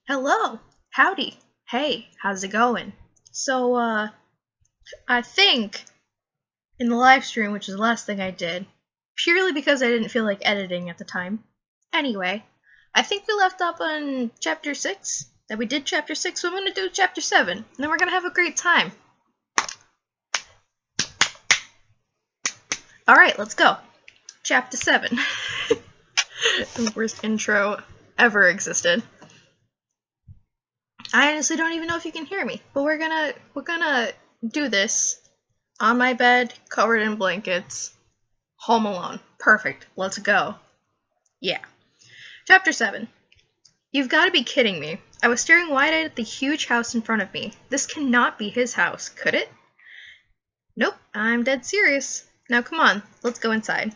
Hello. Howdy. Hey, how's it going? So, I think in the live stream, which is the last thing I did, purely because I didn't feel like editing at the time. Anyway, I think we left up on chapter 6. That we did chapter 6, so I'm gonna do chapter 7. And then we're gonna have a great time. Alright, let's go. Chapter 7. The worst intro ever existed. I honestly don't even know if you can hear me, but we're gonna do this on my bed, covered in blankets, home alone. Perfect. Let's go. Yeah. Chapter 7. You've got to be kidding me. I was staring wide-eyed at the huge house in front of me. This cannot be his house, could it? Nope, I'm dead serious. Now come on, let's go inside.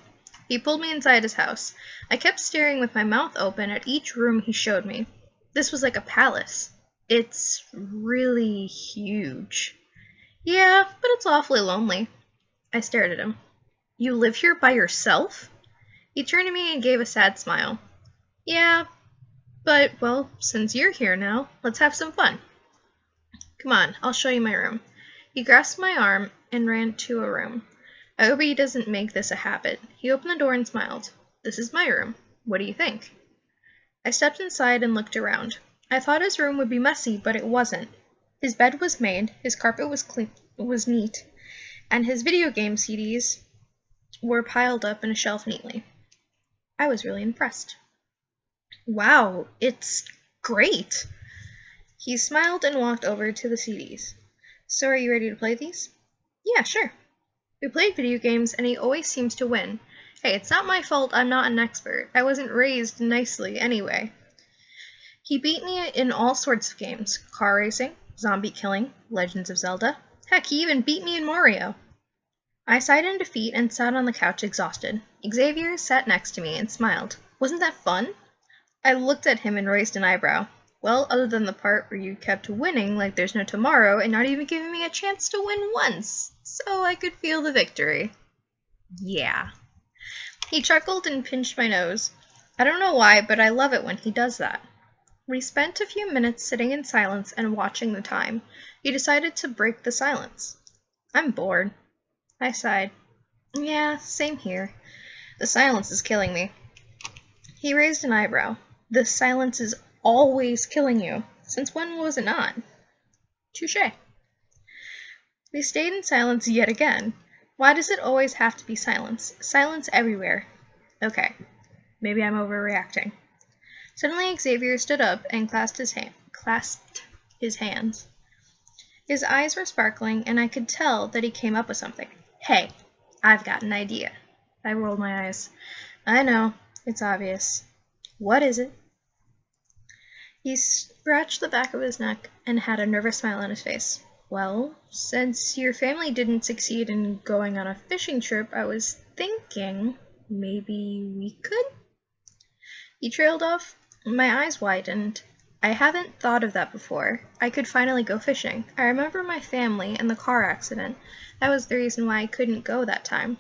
He pulled me inside his house. I kept staring with my mouth open at each room he showed me. This was like a palace. It's really huge. Yeah, but it's awfully lonely. I stared at him. You live here by yourself? He turned to me and gave a sad smile. Yeah, but, well, since you're here now, let's have some fun. Come on, I'll show you my room. He grasped my arm and ran to a room. I hope he doesn't make this a habit. He opened the door and smiled. This is my room. What do you think? I stepped inside and looked around. I thought his room would be messy, but it wasn't. His bed was made, his carpet was neat, and his video game CDs were piled up in a shelf neatly. I was really impressed. Wow, it's great! He smiled and walked over to the CDs. So are you ready to play these? Yeah, sure. We played video games, and he always seems to win. Hey, it's not my fault I'm not an expert. I wasn't raised nicely anyway. He beat me in all sorts of games. Car racing, zombie killing, Legends of Zelda. Heck, he even beat me in Mario. I sighed in defeat and sat on the couch exhausted. Xavier sat next to me and smiled. Wasn't that fun? I looked at him and raised an eyebrow. Well, other than the part where you kept winning like there's no tomorrow and not even giving me a chance to win once, so I could feel the victory. Yeah. He chuckled and pinched my nose. I don't know why, but I love it when he does that. We spent a few minutes sitting in silence and watching the time. He decided to break the silence. I'm bored. I sighed. Yeah, same here. The silence is killing me. He raised an eyebrow. The silence is always killing you. Since when was it not? Touché. We stayed in silence yet again. Why does it always have to be silence? Silence everywhere. Okay, maybe I'm overreacting. Suddenly Xavier stood up and clasped his hands. His eyes were sparkling, and I could tell that he came up with something. Hey, I've got an idea. I rolled my eyes. I know, it's obvious. What is it? He scratched the back of his neck and had a nervous smile on his face. Well, since your family didn't succeed in going on a fishing trip, I was thinking maybe we could? He trailed off. My eyes widened. I haven't thought of that before. I could finally go fishing. I remember my family and the car accident. That was the reason why I couldn't go that time.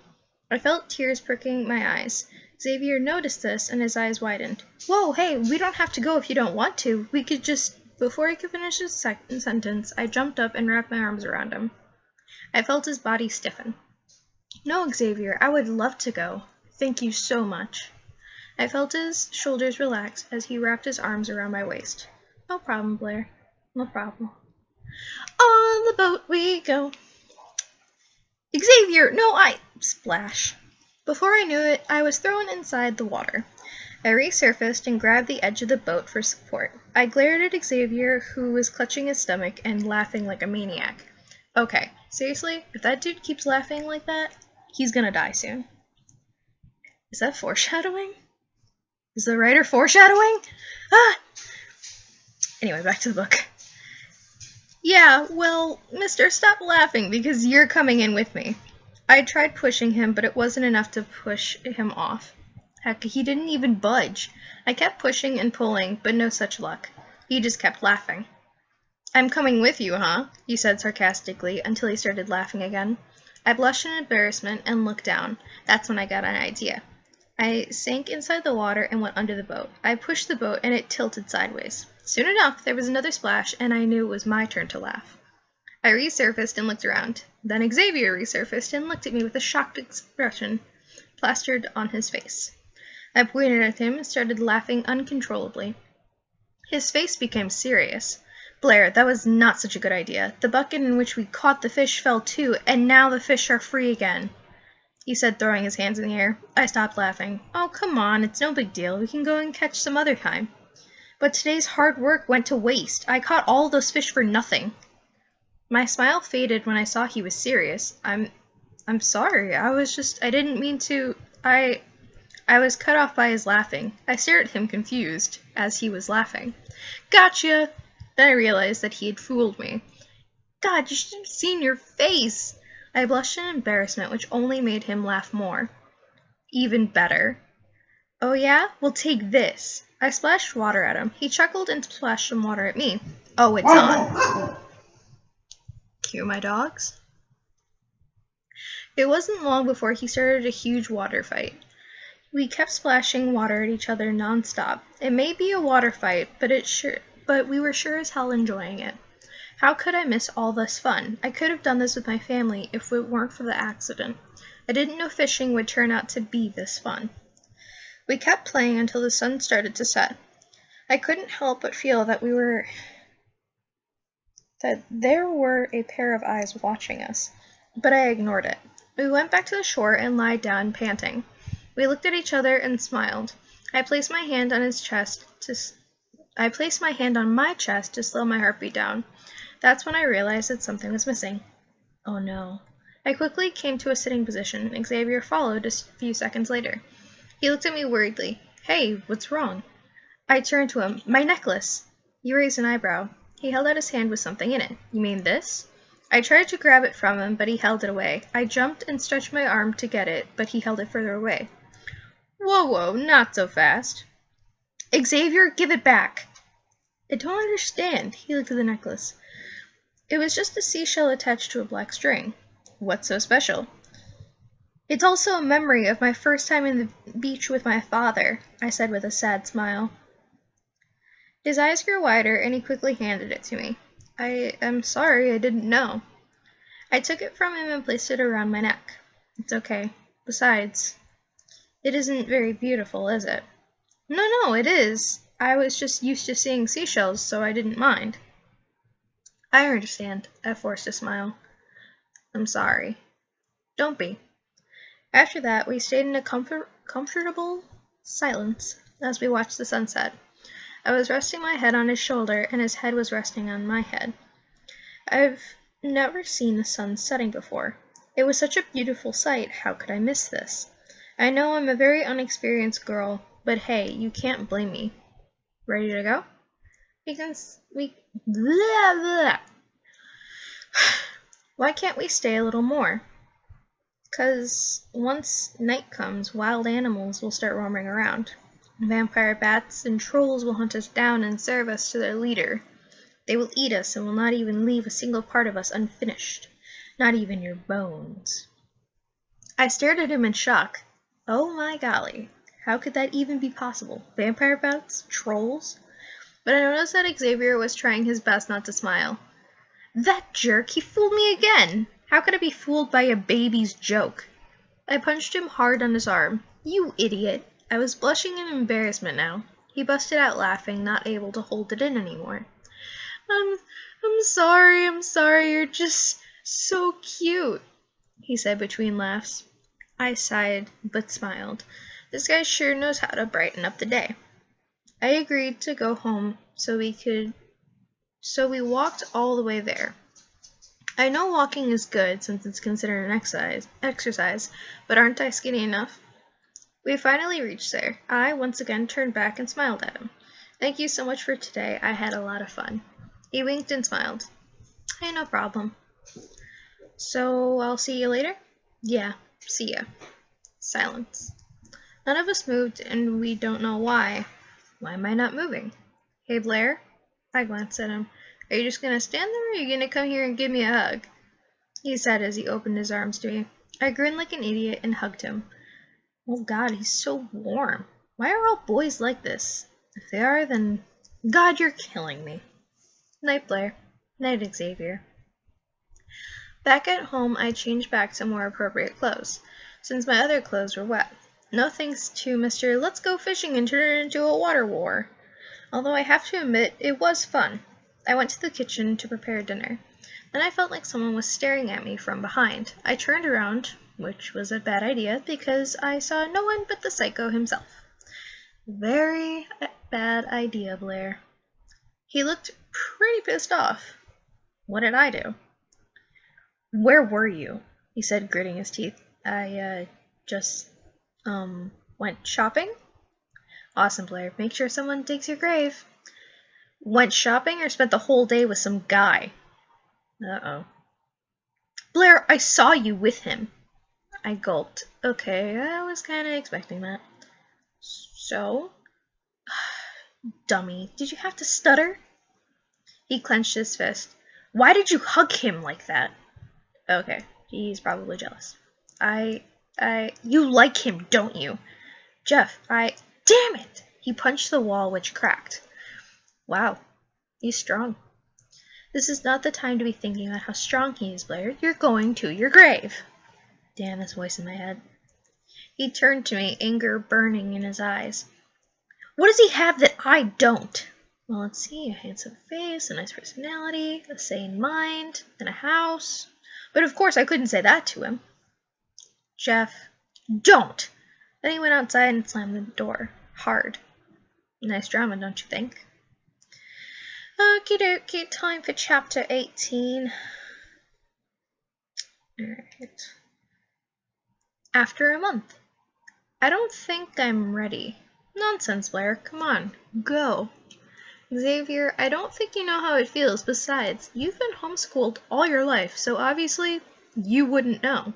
I felt tears pricking my eyes. Xavier noticed this, and his eyes widened. Whoa, hey, we don't have to go if you don't want to. We could just... Before he could finish his second sentence, I jumped up and wrapped my arms around him. I felt his body stiffen. No, Xavier, I would love to go. Thank you so much. I felt his shoulders relax as he wrapped his arms around my waist. No problem, Blair. No problem. On the boat we go. Xavier, no, Splash. Before I knew it, I was thrown inside the water. I resurfaced and grabbed the edge of the boat for support. I glared at Xavier, who was clutching his stomach and laughing like a maniac. Okay, seriously, if that dude keeps laughing like that, he's gonna die soon. Is that foreshadowing? Is the writer foreshadowing? Ah! Anyway, back to the book. Yeah, well, mister, stop laughing because you're coming in with me. I tried pushing him, but it wasn't enough to push him off. Heck, he didn't even budge. I kept pushing and pulling, but no such luck. He just kept laughing. I'm coming with you, huh? He said sarcastically until he started laughing again. I blushed in embarrassment and looked down. That's when I got an idea. I sank inside the water and went under the boat. I pushed the boat and it tilted sideways. Soon enough, there was another splash, and I knew it was my turn to laugh. I resurfaced and looked around. Then Xavier resurfaced and looked at me with a shocked expression plastered on his face. I pointed at him and started laughing uncontrollably. His face became serious. Blair, that was not such a good idea. The bucket in which we caught the fish fell too, and now the fish are free again, he said, throwing his hands in the air. I stopped laughing. Oh, come on, it's no big deal. We can go and catch some other time. But today's hard work went to waste. I caught all those fish for nothing. My smile faded when I saw he was serious. I'm sorry. I didn't mean to. I was cut off by his laughing. I stared at him confused as he was laughing. Gotcha! Then I realized that he had fooled me. God, you should have seen your face! I blushed in embarrassment, which only made him laugh more. Even better. Oh yeah? Well, take this. I splashed water at him. He chuckled and splashed some water at me. Oh, it's on. Cue my dogs. It wasn't long before he started a huge water fight. We kept splashing water at each other non-stop. It may be a water fight, but we were sure as hell enjoying it. How could I miss all this fun? I could have done this with my family if it weren't for the accident. I didn't know fishing would turn out to be this fun. We kept playing until the sun started to set. I couldn't help but feel that there were a pair of eyes watching us, but I ignored it. We went back to the shore and lied down, panting. We looked at each other and smiled. I placed my hand on my chest to slow my heartbeat down. That's when I realized that something was missing. Oh no. I quickly came to a sitting position, and Xavier followed a few seconds later. He looked at me worriedly. Hey, what's wrong? I turned to him. My necklace! He raised an eyebrow. He held out his hand with something in it. You mean this? I tried to grab it from him, but he held it away. I jumped and stretched my arm to get it, but he held it further away. Whoa, not so fast. Xavier, give it back! I don't understand. He looked at the necklace. It was just a seashell attached to a black string. What's so special? It's also a memory of my first time in the beach with my father, I said with a sad smile. His eyes grew wider, and he quickly handed it to me. I am sorry, I didn't know. I took it from him and placed it around my neck. It's okay. Besides, it isn't very beautiful, is it? No, it is. I was just used to seeing seashells, so I didn't mind. I understand. I forced a smile. I'm sorry. Don't be. After that, we stayed in a comfortable silence as we watched the sunset. I was resting my head on his shoulder, and his head was resting on my head. I've never seen the sun setting before. It was such a beautiful sight. How could I miss this? I know I'm a very unexperienced girl, but hey, you can't blame me. Ready to go? Blah, blah. Why can't we stay a little more? 'Cause once night comes, wild animals will start roaming around. Vampire bats and trolls will hunt us down and serve us to their leader. They will eat us and will not even leave a single part of us unfinished. Not even your bones. I stared at him in shock. Oh my golly, how could that even be possible? Vampire bats? Trolls? But I noticed that Xavier was trying his best not to smile. That jerk, he fooled me again! How could I be fooled by a baby's joke? I punched him hard on his arm. You idiot! I was blushing in embarrassment now. He busted out laughing, not able to hold it in anymore. I'm sorry, you're just so cute, he said between laughs. I sighed, but smiled. This guy sure knows how to brighten up the day. I agreed to go home so we walked all the way there. I know walking is good since it's considered an exercise, but aren't I skinny enough? We finally reached there. I once again turned back and smiled at him. Thank you so much for today. I had a lot of fun. He winked and smiled. Hey, no problem. So I'll see you later? Yeah, see ya. Silence. None of us moved, and we don't know why. Why am I not moving? Hey, Blair? I glanced at him. Are you just gonna stand there, or are you gonna come here and give me a hug? He said as he opened his arms to me. I grinned like an idiot and hugged him. Oh God, he's so warm. Why are all boys like this? If they are, then God, you're killing me. Night, Blair. Night, Xavier. Back at home, I changed back to more appropriate clothes, since my other clothes were wet. No thanks to Mr. Let's go fishing and turn it into a water war. Although I have to admit, it was fun. I went to the kitchen to prepare dinner. Then I felt like someone was staring at me from behind. I turned around, which was a bad idea because I saw no one but the psycho himself. Very bad idea, Blair. He looked pretty pissed off. What did I do? Where were you? He said, gritting his teeth. I just went shopping? Awesome, Blair. Make sure someone digs your grave. Went shopping or spent the whole day with some guy? Uh-oh. Blair, I saw you with him. I gulped. Okay, I was kind of expecting that. So? Dummy, did you have to stutter? He clenched his fist. Why did you hug him like that? Okay, he's probably jealous. You like him, don't you? Jeff, damn it! He punched the wall, which cracked. Wow, he's strong. This is not the time to be thinking about how strong he is, Blair. You're going to your grave. Damn, this voice in my head. He turned to me, anger burning in his eyes. What does he have that I don't? Well, let's see, a handsome face, a nice personality, a sane mind, and a house. But of course I couldn't say that to him. Jeff, don't! Then he went outside and slammed the door. Hard. Nice drama, don't you think? Okie dokie, time for chapter 18. Alright. After a month. I don't think I'm ready. Nonsense, Blair. Come on, go. Xavier, I don't think you know how it feels. Besides, you've been homeschooled all your life, so obviously you wouldn't know.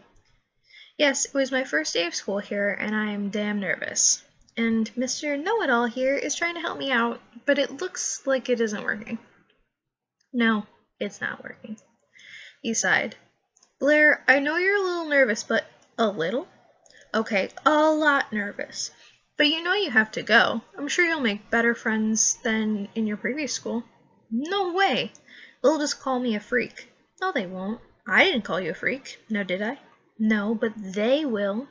Yes, it was my first day of school here, and I am damn nervous. And Mr. Know-It-All here is trying to help me out, but it looks like it isn't working. No, it's not working. He sighed. Blair, I know you're a little nervous, but a little? Okay, a lot nervous. But you know you have to go. I'm sure you'll make better friends than in your previous school. No way. They'll just call me a freak. No, they won't. I didn't call you a freak. No, did I? No, but they will.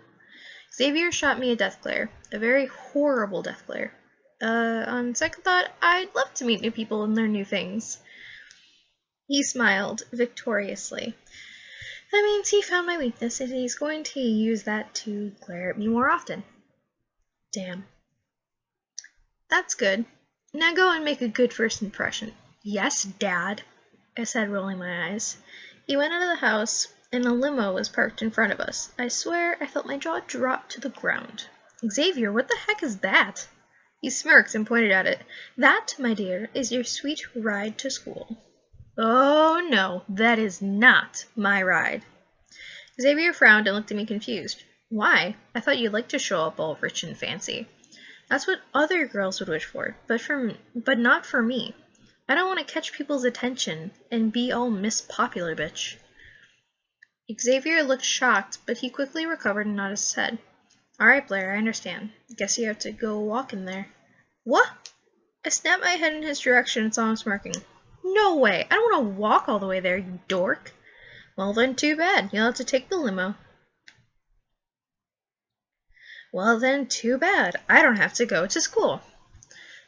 Xavier shot me a death glare. A very horrible death glare. On second thought, I'd love to meet new people and learn new things. He smiled victoriously. That means he found my weakness, and he's going to use that to glare at me more often. Damn. That's good. Now go and make a good first impression. Yes, Dad, I said, rolling my eyes. He went out of the house, and a limo was parked in front of us. I swear I felt my jaw drop to the ground. Xavier, what the heck is that? He smirked and pointed at it. That, my dear, is your sweet ride to school. Oh, no, that is not my ride. Xavier frowned and looked at me confused. Why? I thought you'd like to show up all rich and fancy. That's what other girls would wish for, but not for me. I don't want to catch people's attention and be all Miss Popular bitch. Xavier looked shocked, but he quickly recovered and nodded his head. All right, Blair, I understand. Guess you have to go walk in there. What? I snapped my head in his direction and saw him smirking. No way! I don't want to walk all the way there, you dork. Well then, too bad. You'll have to take the limo. Well then, too bad. I don't have to go to school.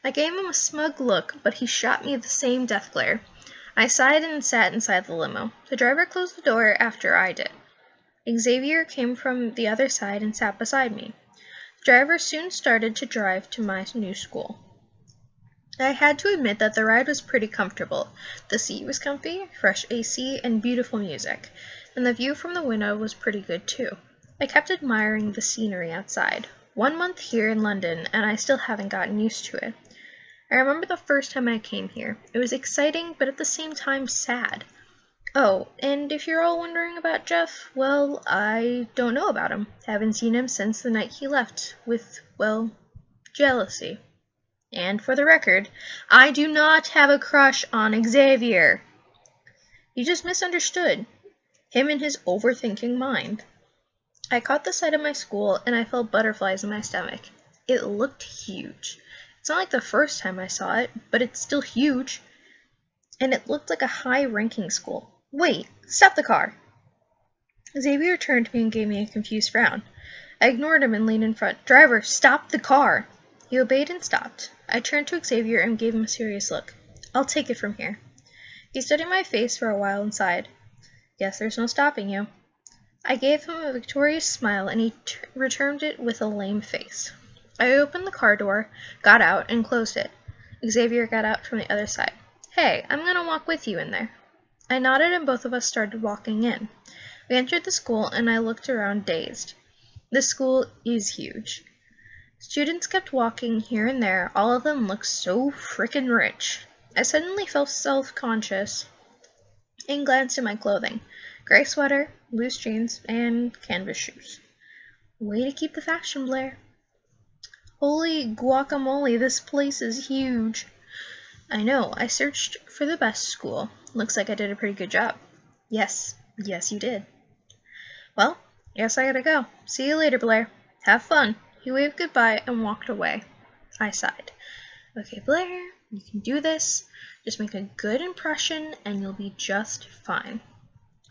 I gave him a smug look, but he shot me the same death glare. I sighed and sat inside the limo. The driver closed the door after I did. Xavier came from the other side and sat beside me. The driver soon started to drive to my new school. I had to admit that the ride was pretty comfortable. The seat was comfy, fresh AC, and beautiful music, and the view from the window was pretty good too. I kept admiring the scenery outside. 1 month here in London, and I still haven't gotten used to it. I remember the first time I came here. It was exciting, but at the same time sad. Oh, and if you're all wondering about Jeff, well, I don't know about him. Haven't seen him since the night he left with, well, jealousy. And for the record, I do not have a crush on Xavier. You just misunderstood. Him and his overthinking mind. I caught the sight of my school, and I felt butterflies in my stomach. It looked huge. It's not like the first time I saw it, but it's still huge. And it looked like a high-ranking school. Wait, stop the car! Xavier turned to me and gave me a confused frown. I ignored him and leaned in front. Driver, stop the car! He obeyed and stopped. I turned to Xavier and gave him a serious look. I'll take it from here. He studied my face for a while and sighed. Guess there's no stopping you. I gave him a victorious smile and he returned it with a lame face. I opened the car door, got out, and closed it. Xavier got out from the other side. Hey, I'm going to walk with you in there. I nodded and both of us started walking in. We entered the school and I looked around dazed. This school is huge. Students kept walking here and there. All of them looked so frickin' rich. I suddenly felt self-conscious and glanced at my clothing. Gray sweater, loose jeans, and canvas shoes. Way to keep the fashion, Blair. Holy guacamole, this place is huge. I know, I searched for the best school. Looks like I did a pretty good job. Yes, you did. Well, guess I gotta go. See you later, Blair. Have fun. He waved goodbye and walked away. I sighed. Okay, Blair, you can do this. Just make a good impression and you'll be just fine.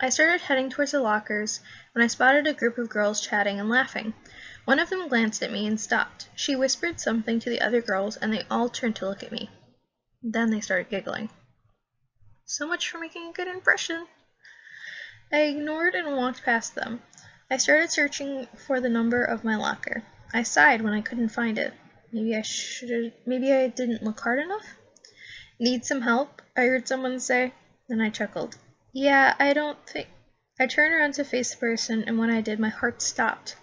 I started heading towards the lockers when I spotted a group of girls chatting and laughing. One of them glanced at me and stopped. She whispered something to the other girls and they all turned to look at me. Then they started giggling. So much for making a good impression. I ignored and walked past them. I started searching for the number of my locker. I sighed when I couldn't find it. Maybe I didn't look hard enough? Need some help? I heard someone say. Then I chuckled. Yeah, I don't think... I turned around to face the person, and when I did, my heart stopped.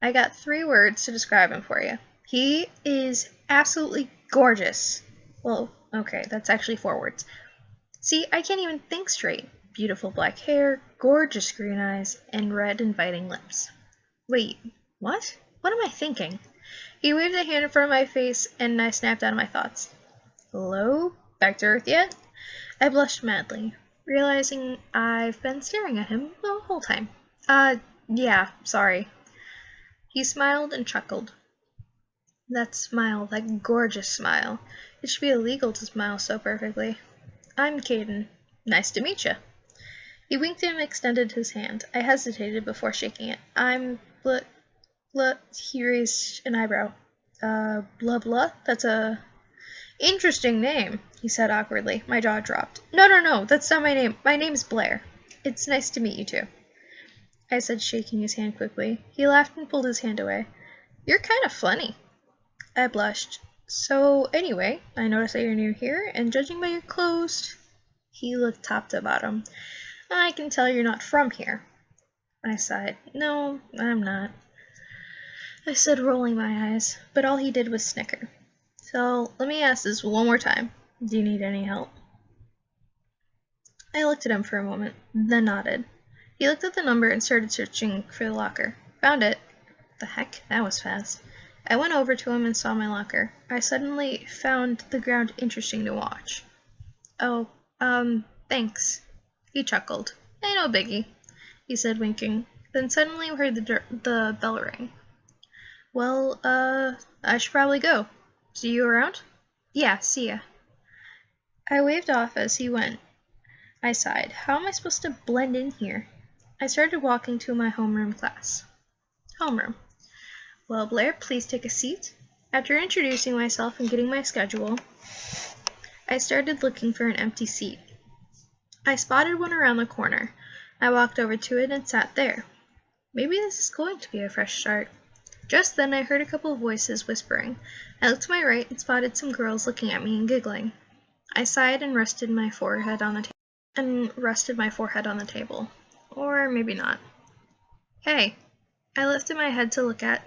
I got 3 words to describe him for you. He is absolutely gorgeous. Well, okay, that's actually 4 words. See, I can't even think straight. Beautiful black hair, gorgeous green eyes, and red inviting lips. Wait, what? What am I thinking? He waved a hand in front of my face, and I snapped out of my thoughts. Hello? Back to Earth yet? I blushed madly, realizing I've been staring at him the whole time. Yeah, sorry. He smiled and chuckled. That smile, that gorgeous smile. It should be illegal to smile so perfectly. I'm Kaden. Nice to meet you. He winked and extended his hand. I hesitated before shaking it. I'm he raised an eyebrow. Blah. That's a interesting name, he said awkwardly. My jaw dropped. No, that's not my name. My name's Blair. It's nice to meet you too, I said, shaking his hand quickly. He laughed and pulled his hand away. You're kind of funny. I blushed. So, anyway, I noticed that you're new here, and judging by your clothes... He looked top to bottom. I can tell you're not from here. I sighed. No, I'm not. I said, rolling my eyes, but all he did was snicker. So, let me ask this one more time. Do you need any help? I looked at him for a moment, then nodded. He looked at the number and started searching for the locker. Found it. The heck, that was fast. I went over to him and saw my locker. I suddenly found the ground interesting to watch. Oh, thanks. He chuckled. Hey, no biggie, he said, winking. Then suddenly we heard the bell ring. Well, I should probably go. See you around? Yeah, see ya. I waved off as he went. I sighed. How am I supposed to blend in here? I started walking to my homeroom class. Homeroom. Well, Blair, please take a seat. After introducing myself and getting my schedule, I started looking for an empty seat. I spotted one around the corner. I walked over to it and sat there. Maybe this is going to be a fresh start. Just then I heard a couple of voices whispering. I looked to my right and spotted some girls looking at me and giggling. I sighed and rested my forehead on the table. Or maybe not. Hey, I lifted my head to look at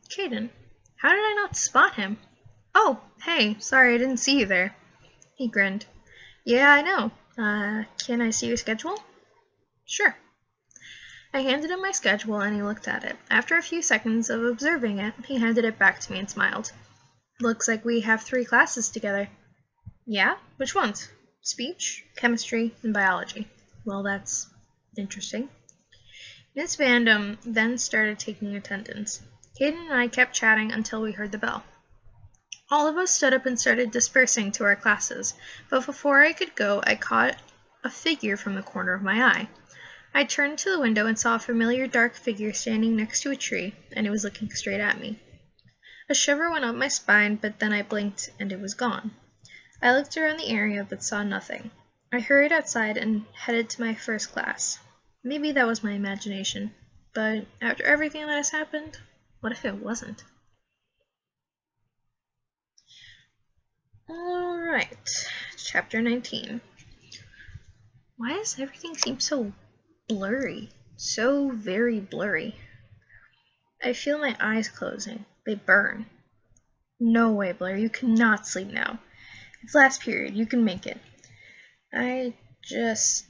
Kaden. How did I not spot him? Oh, hey, sorry I didn't see you there. He grinned. Yeah, I know. Can I see your schedule? Sure. I handed him my schedule and he looked at it. After a few seconds of observing it, he handed it back to me and smiled. Looks like we have 3 classes together. Yeah? Which ones? Speech, chemistry, and biology. Well, that's interesting. Miss Vandam then started taking attendance. Kaden and I kept chatting until we heard the bell. All of us stood up and started dispersing to our classes, but before I could go, I caught a figure from the corner of my eye. I turned to the window and saw a familiar dark figure standing next to a tree, and it was looking straight at me. A shiver went up my spine, but then I blinked and it was gone. I looked around the area but saw nothing. I hurried outside and headed to my first class. Maybe that was my imagination, but after everything that has happened, what if it wasn't? Alright, chapter 19. Why does everything seem so blurry? So very blurry. I feel my eyes closing. They burn. No way, Blair, you cannot sleep now. It's last period, you can make it. I just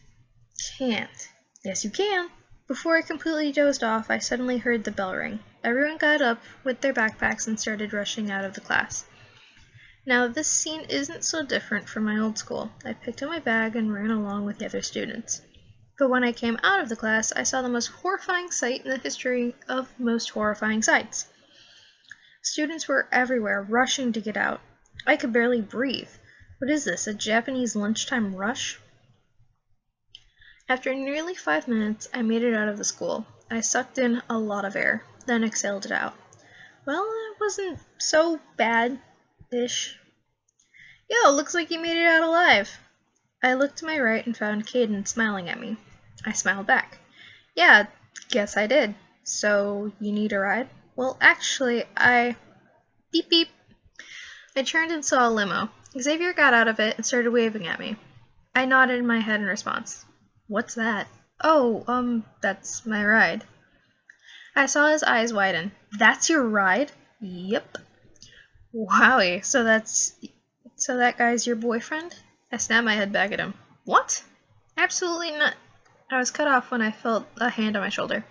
can't. Yes, you can. Before I completely dozed off, I suddenly heard the bell ring. Everyone got up with their backpacks and started rushing out of the class. Now, this scene isn't so different from my old school. I picked up my bag and ran along with the other students. But when I came out of the class, I saw the most horrifying sight in the history of most horrifying sights. Students were everywhere, rushing to get out. I could barely breathe. What is this, a Japanese lunchtime rush? After nearly 5 minutes, I made it out of the school. I sucked in a lot of air, then exhaled it out. Well, it wasn't so bad-ish. Yo, looks like you made it out alive. I looked to my right and found Kaden smiling at me. I smiled back. Yeah, guess I did. So, you need a ride? Well, actually, Beep beep. I turned and saw a limo. Xavier got out of it and started waving at me. I nodded my head in response. What's that? Oh, that's my ride. I saw his eyes widen. That's your ride? Yep. Wowie, so that guy's your boyfriend? I snapped my head back at him. What? Absolutely not. I was cut off when I felt a hand on my shoulder.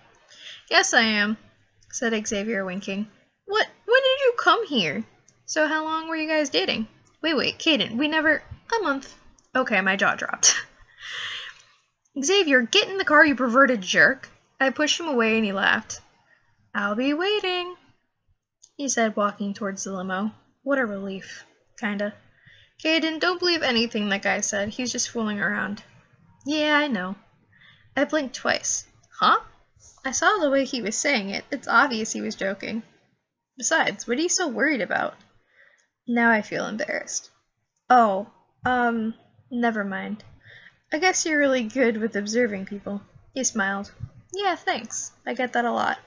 Yes, I am, said Xavier, winking. What? When did you come here? So how long were you guys dating? Wait, Kaden, a month. Okay, my jaw dropped. Xavier, get in the car, you perverted jerk. I pushed him away and he laughed. I'll be waiting, he said, walking towards the limo. What a relief. Kinda. Kaden, don't believe anything that guy said. He's just fooling around. Yeah, I know. I blinked twice. Huh? I saw the way he was saying it. It's obvious he was joking. Besides, what are you so worried about? Now I feel embarrassed. Oh, never mind. I guess you're really good with observing people. He smiled. Yeah, thanks. I get that a lot.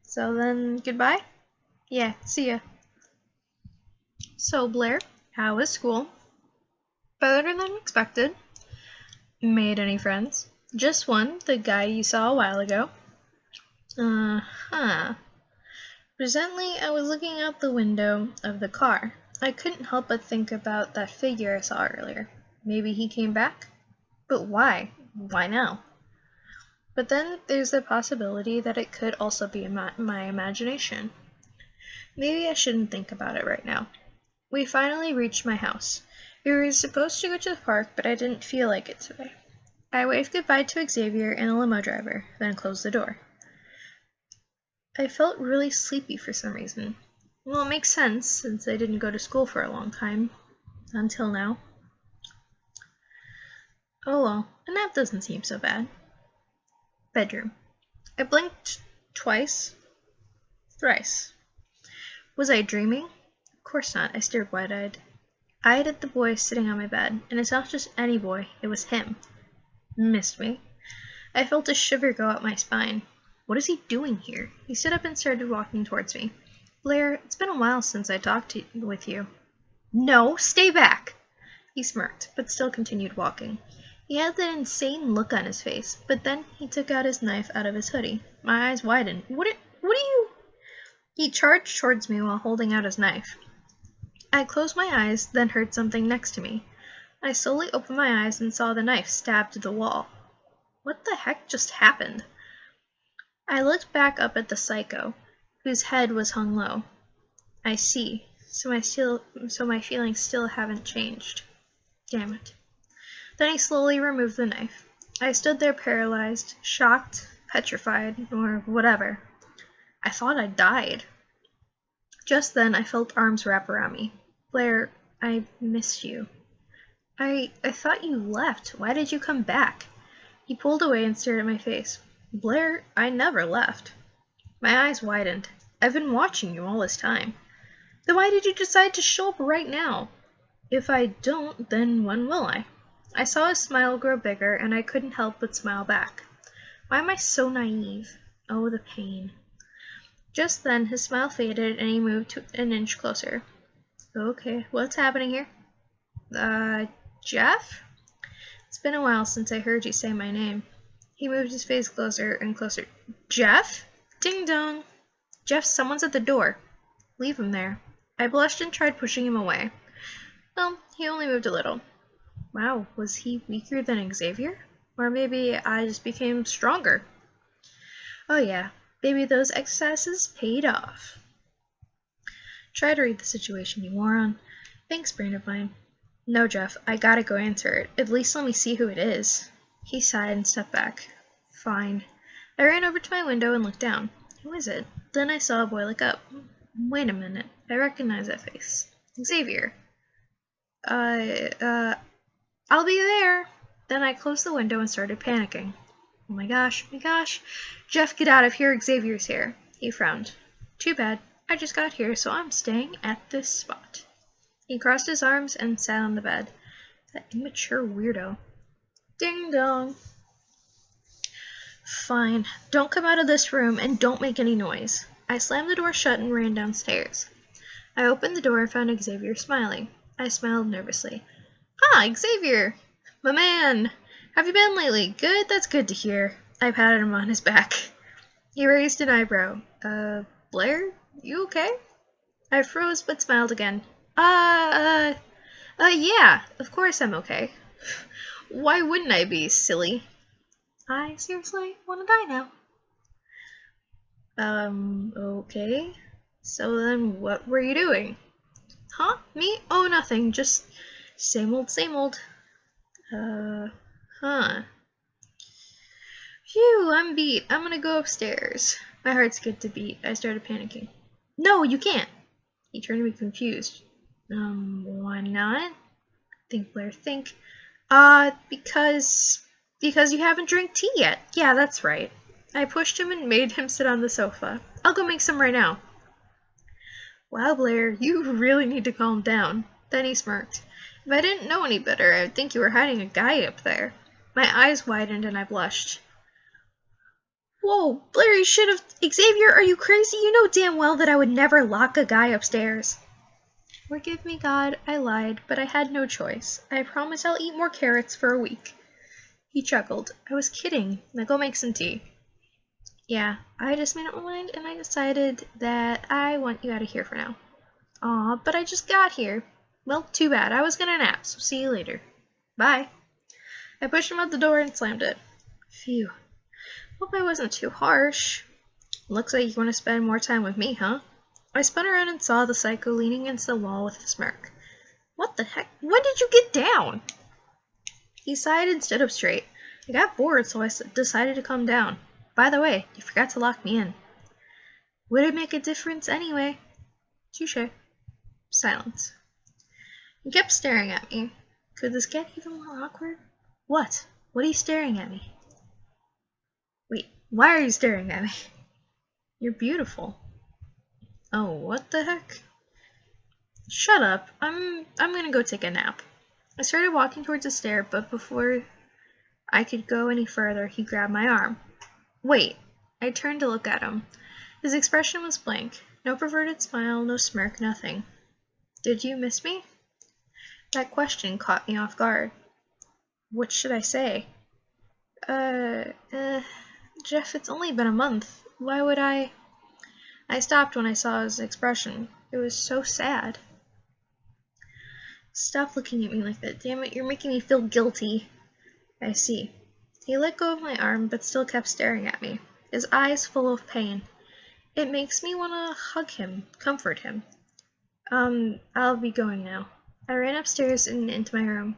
So then, goodbye? Yeah, see ya. So, Blair, how was school? Better than expected. Made any friends? Just one, the guy you saw a while ago. Uh-huh. Presently, I was looking out the window of the car. I couldn't help but think about that figure I saw earlier. Maybe he came back? But why? Why now? But then there's the possibility that it could also be my imagination. Maybe I shouldn't think about it right now. We finally reached my house. We were supposed to go to the park, but I didn't feel like it today. I waved goodbye to Xavier and the limo driver, then closed the door. I felt really sleepy for some reason. Well, it makes sense, since I didn't go to school for a long time. Until now. Oh well, a nap doesn't seem so bad. Bedroom. I blinked twice. Thrice. Was I dreaming? Of course not, I stared wide-eyed. I eyed at the boy sitting on my bed, and it's not just any boy, it was him. Missed me. I felt a shiver go up my spine. What is he doing here? He stood up and started walking towards me. Blair, it's been a while since I talked with you. No, stay back! He smirked, but still continued walking. He had that insane look on his face, but then he took out his knife out of his hoodie. My eyes widened. What are you? He charged towards me while holding out his knife. I closed my eyes, then heard something next to me. I slowly opened my eyes and saw the knife stabbed to the wall. What the heck just happened? I looked back up at the psycho, whose head was hung low. I see, so my feelings still haven't changed. Damn it. Then he slowly removed the knife. I stood there paralyzed, shocked, petrified, or whatever. I thought I died. Just then I felt arms wrap around me. Blair, I missed you. I thought you left. Why did you come back? He pulled away and stared at my face. Blair, I never left. My eyes widened. I've been watching you all this time. Then why did you decide to show up right now? If I don't, then when will I? I saw his smile grow bigger, and I couldn't help but smile back. Why am I so naive? Oh, the pain. Just then, his smile faded, and he moved an inch closer. Okay, what's happening here? Jeff? It's been a while since I heard you say my name. He moved his face closer and closer. Jeff? Ding dong. Jeff, someone's at the door. Leave him there. I blushed and tried pushing him away. Well, he only moved a little. Wow, was he weaker than Xavier? Or maybe I just became stronger. Oh yeah, maybe those exercises paid off. Try to read the situation, you moron. Thanks, brain of mine. No, Jeff, I gotta go answer it. At least let me see who it is. He sighed and stepped back. Fine. I ran over to my window and looked down. Who is it? Then I saw a boy look up. Wait a minute. I recognize that face. Xavier. I'll be there. Then I closed the window and started panicking. Oh my gosh, Jeff, get out of here, Xavier's here. He frowned. Too bad. I just got here, so I'm staying at this spot. He crossed his arms and sat on the bed. That immature weirdo. Ding dong. Fine. Don't come out of this room and don't make any noise. I slammed the door shut and ran downstairs. I opened the door and found Xavier smiling. I smiled nervously. Hi, Xavier! My man! Have you been lately? Good? That's good to hear. I patted him on his back. He raised an eyebrow. Blair? You okay? I froze but smiled again. Yeah, of course I'm okay. Why wouldn't I be, silly? I seriously want to die now. Okay. So then what were you doing? Huh? Me? Oh, nothing. Just same old, same old. Phew, I'm beat. I'm gonna go upstairs. My heart skipped a beat. I started panicking. No, you can't. He turned to me confused. Why not? Think, Blair, think. Because you haven't drank tea yet. Yeah, that's right. I pushed him and made him sit on the sofa. I'll go make some right now. Wow, Blair, you really need to calm down. Then he smirked. If I didn't know any better, I would think you were hiding a guy up there. My eyes widened and I blushed. Whoa, Blair, you should have... Xavier, are you crazy? You know damn well that I would never lock a guy upstairs. Forgive me, God, I lied, but I had no choice. I promise I'll eat more carrots for a week. He chuckled. I was kidding. Now go make some tea. Yeah, I just made up my mind and I decided that I want you out of here for now. Aw, but I just got here. Well, too bad. I was gonna nap, so see you later. Bye. I pushed him out the door and slammed it. Phew. Hope I wasn't too harsh. Looks like you want to spend more time with me, huh? I spun around and saw the psycho leaning against the wall with a smirk. What the heck? When did you get down? He sighed and stood up straight. I got bored, so I decided to calm down. By the way, you forgot to lock me in. Would it make a difference anyway? Touché. Silence. He kept staring at me. Could this get even more awkward? What? What are you staring at me? Wait, why are you staring at me? You're beautiful. Oh, what the heck? Shut up. I'm gonna go take a nap. I started walking towards the stair, but before I could go any further, he grabbed my arm. Wait. I turned to look at him. His expression was blank. No perverted smile, no smirk, nothing. Did you miss me? That question caught me off guard. What should I say? Jeff, it's only been a month. Why would I stopped when I saw his expression. It was so sad. Stop looking at me like that. Damn it, you're making me feel guilty. I see. He let go of my arm, but still kept staring at me, his eyes full of pain. It makes me want to hug him, comfort him. I'll be going now. I ran upstairs and into my room.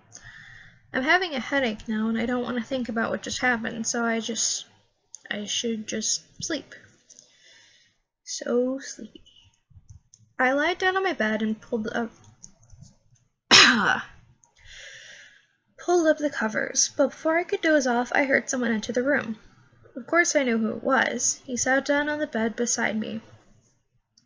I'm having a headache now, and I don't want to think about what just happened, so I should just sleep. So sleepy. I lied down on my bed and pulled up pulled up the covers, but before I could doze off, I heard someone enter the room. Of course I knew who it was. He sat down on the bed beside me.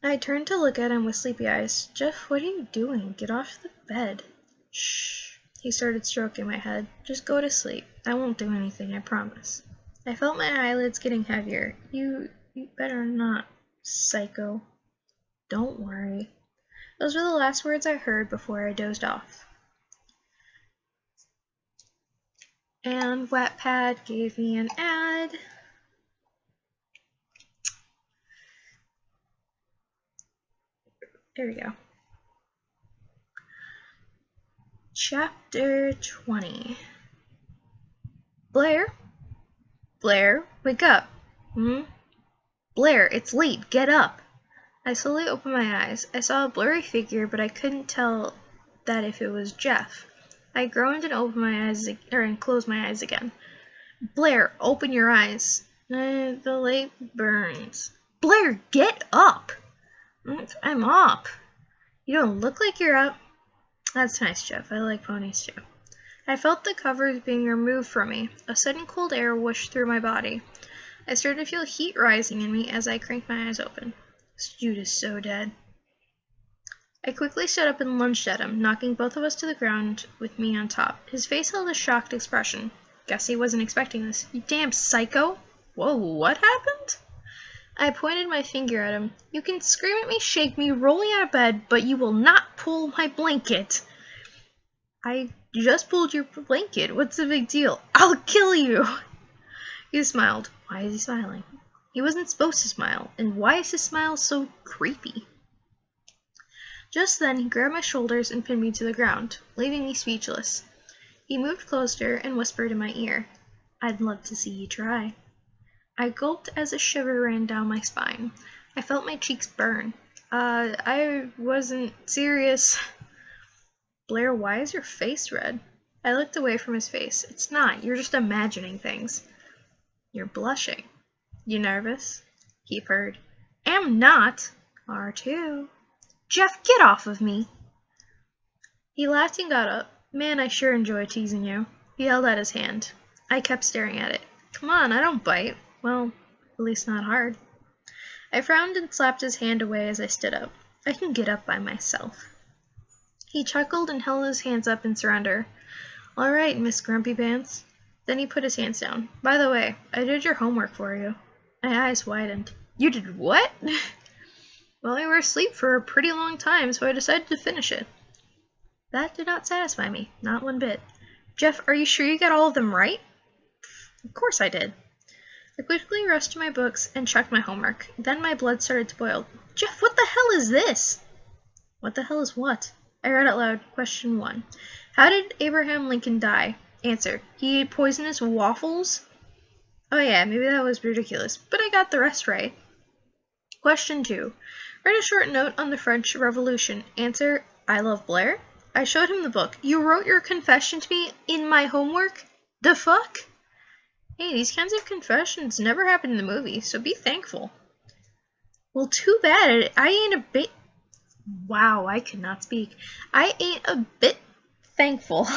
I turned to look at him with sleepy eyes. Jeff, what are you doing? Get off the bed. Shh. He started stroking my head. Just go to sleep. I won't do anything, I promise. I felt my eyelids getting heavier. You better not, psycho. Don't worry. Those were the last words I heard before I dozed off. And Wattpad gave me an ad. There we go. Chapter 20. Blair? Blair, wake up. Blair, it's late. Get up. I slowly opened my eyes. I saw a blurry figure, but I couldn't tell that if it was Jeff. I groaned and opened my eyes and closed my eyes again. Blair, open your eyes. The light burns. Blair, get up. I'm up. You don't look like you're up. That's nice, Jeff. I like ponies too. I felt the covers being removed from me. A sudden cold air whooshed through my body. I started to feel heat rising in me as I cranked my eyes open. This dude is so dead. I quickly stood up and lunged at him, knocking both of us to the ground with me on top. His face held a shocked expression. Guess he wasn't expecting this. You damn psycho! Whoa, what happened? I pointed my finger at him. You can scream at me, shake me, roll me out of bed, but you will not pull my blanket. I just pulled your blanket. What's the big deal? I'll kill you! He smiled. Why is he smiling? He wasn't supposed to smile, and why is his smile so creepy? Just then, he grabbed my shoulders and pinned me to the ground, leaving me speechless. He moved closer and whispered in my ear, I'd love to see you try. I gulped as a shiver ran down my spine. I felt my cheeks burn. I wasn't serious. Blair, why is your face red? I looked away from his face. It's not. You're just imagining things. You're blushing. You nervous? He purred. Am not. R2. Jeff, get off of me. He laughed and got up. Man, I sure enjoy teasing you. He held out his hand. I kept staring at it. Come on, I don't bite. Well, at least not hard. I frowned and slapped his hand away as I stood up. I can get up by myself. He chuckled and held his hands up in surrender. All right, Miss Grumpy Pants. Then he put his hands down. By the way, I did your homework for you. My eyes widened. You did what? Well, I were asleep for a pretty long time, so I decided to finish it. That did not satisfy me, not one bit. Jeff, are you sure you got all of them right? Of course I did. I quickly rushed to my books and checked my homework. Then my blood started to boil. Jeff, what the hell is this? What the hell is what? I read out loud. Question 1. How did Abraham Lincoln die? Answer. He ate poisonous waffles? Oh yeah, maybe that was ridiculous, but I got the rest right. Question 2. Write a short note on the French Revolution. Answer. I love Blair. I showed him the book. You wrote your confession to me in my homework? The fuck? Hey, these kinds of confessions never happen in the movie, so be thankful. Well, too bad. I ain't a bit... Wow, I cannot speak. I ain't a bit thankful.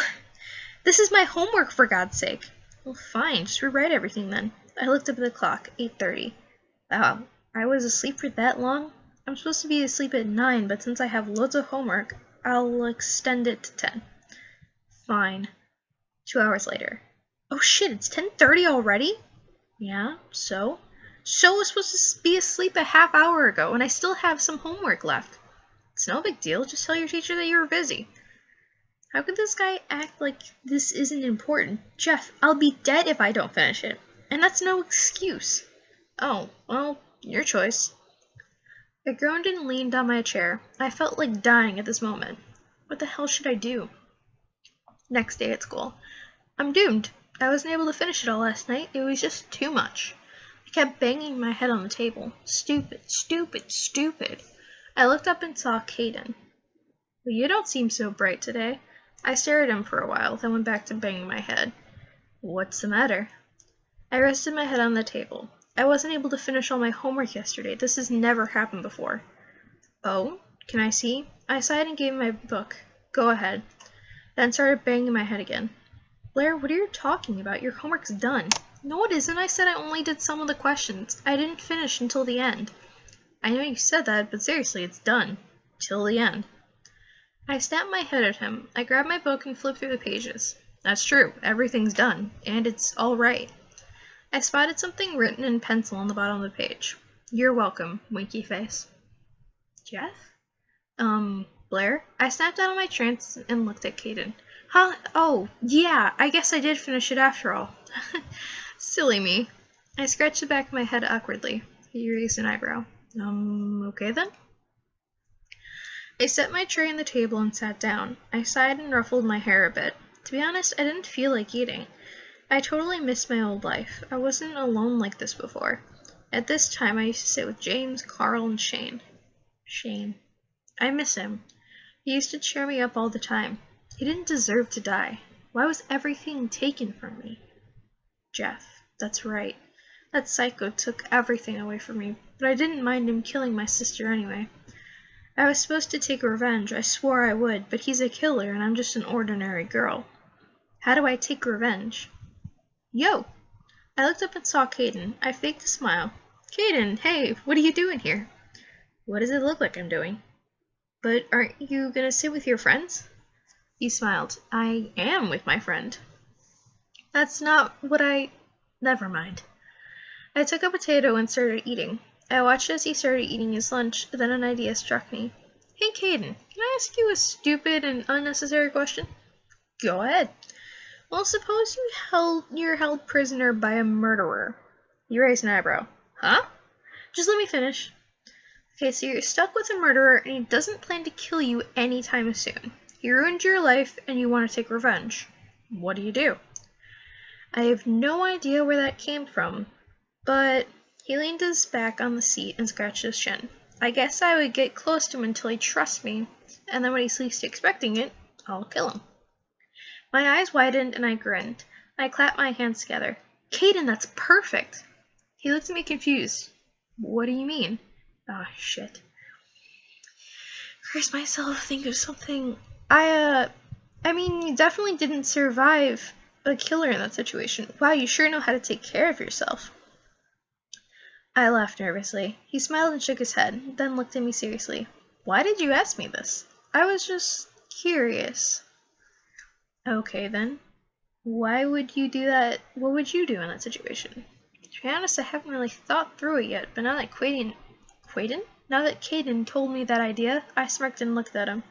This is my homework, for God's sake. Well, fine. Just rewrite everything then. I looked up at the clock. 8:30. Wow, I was asleep for that long? I'm supposed to be asleep at 9, but since I have loads of homework, I'll extend it to 10. Fine. 2 hours later. Oh shit, it's 10:30 already? Yeah, so? So I was supposed to be asleep a half hour ago, and I still have some homework left. It's no big deal, just tell your teacher that you were busy. How could this guy act like this isn't important? Jeff, I'll be dead if I don't finish it. And that's no excuse. Oh, well, your choice. I groaned and leaned on my chair. I felt like dying at this moment. What the hell should I do? Next day at school. I'm doomed. I wasn't able to finish it all last night. It was just too much. I kept banging my head on the table. Stupid, stupid, stupid. I looked up and saw Kaden. Well, you don't seem so bright today. I stared at him for a while, then went back to banging my head. What's the matter? I rested my head on the table. I wasn't able to finish all my homework yesterday. This has never happened before. Oh? Can I see? I sighed and gave him my book. Go ahead. Then started banging my head again. Blair, what are you talking about? Your homework's done. No, it isn't. I said I only did some of the questions. I didn't finish until the end. I know you said that, but seriously, it's done. Till the end. I snapped my head at him. I grabbed my book and flipped through the pages. That's true. Everything's done. And it's all right. I spotted something written in pencil on the bottom of the page. You're welcome, winky face. Jeff? Blair? I snapped out of my trance and looked at Kaden. Huh? Oh, yeah, I guess I did finish it after all. Silly me. I scratched the back of my head awkwardly. He raised an eyebrow. Okay then? I set my tray on the table and sat down. I sighed and ruffled my hair a bit. To be honest, I didn't feel like eating. I totally missed my old life. I wasn't alone like this before. At this time, I used to sit with James, Carl, and Shane. Shane. I miss him. He used to cheer me up all the time. He didn't deserve to die. Why was everything taken from me? Jeff. That's right. That psycho took everything away from me, but I didn't mind him killing my sister anyway. I was supposed to take revenge. I swore I would, but he's a killer and I'm just an ordinary girl. How do I take revenge? Yo! I looked up and saw Kaden. I faked a smile. Kaden, hey, what are you doing here? What does it look like I'm doing? But aren't you gonna sit with your friends? He smiled. I am with my friend. That's not what Never mind. I took a potato and started eating. I watched as he started eating his lunch, then an idea struck me. Hey Kaden, can I ask you a stupid and unnecessary question? Go ahead. Well, suppose you're held prisoner by a murderer. You raised an eyebrow. Huh? Just let me finish. Okay, so you're stuck with a murderer and he doesn't plan to kill you anytime soon. He ruined your life and you want to take revenge. What do? I have no idea where that came from, but he leaned his back on the seat and scratched his chin. I guess I would get close to him until he trusts me, and then when he's least expecting it, I'll kill him. My eyes widened and I grinned. I clapped my hands together. Kaden, that's perfect! He looked at me confused. What do you mean? Ah, shit. Curse myself, think of something. I mean, you definitely didn't survive a killer in that situation. Wow, you sure know how to take care of yourself. I laughed nervously. He smiled and shook his head, then looked at me seriously. Why did you ask me this? I was just curious. Okay, then. Why would you do that? What would you do in that situation? To be honest, I haven't really thought through it yet, but now that Now that Kaden told me that idea, I smirked and looked at him.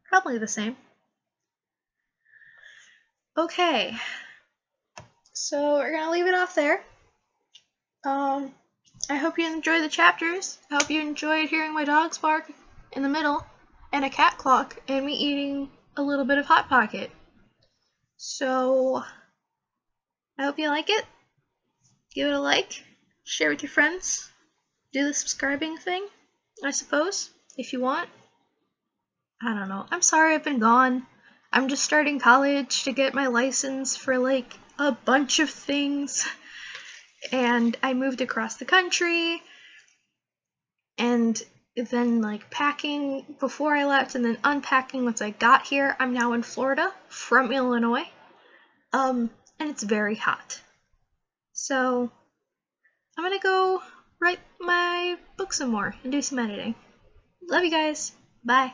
Probably the same. Okay. So we're gonna leave it off there. I hope you enjoyed the chapters. I hope you enjoyed hearing my dogs bark in the middle, and a cat clock, and me eating a little bit of Hot Pocket. So, I hope you like it. Give it a like, share with your friends, do the subscribing thing, I suppose, if you want. I don't know. I'm sorry I've been gone. I'm just starting college to get my license for like a bunch of things. And I moved across the country, and then like packing before I left and then unpacking once I got here. I'm now in Florida from Illinois. And it's very hot. So I'm gonna go write my book some more and do some editing. Love you guys. Bye.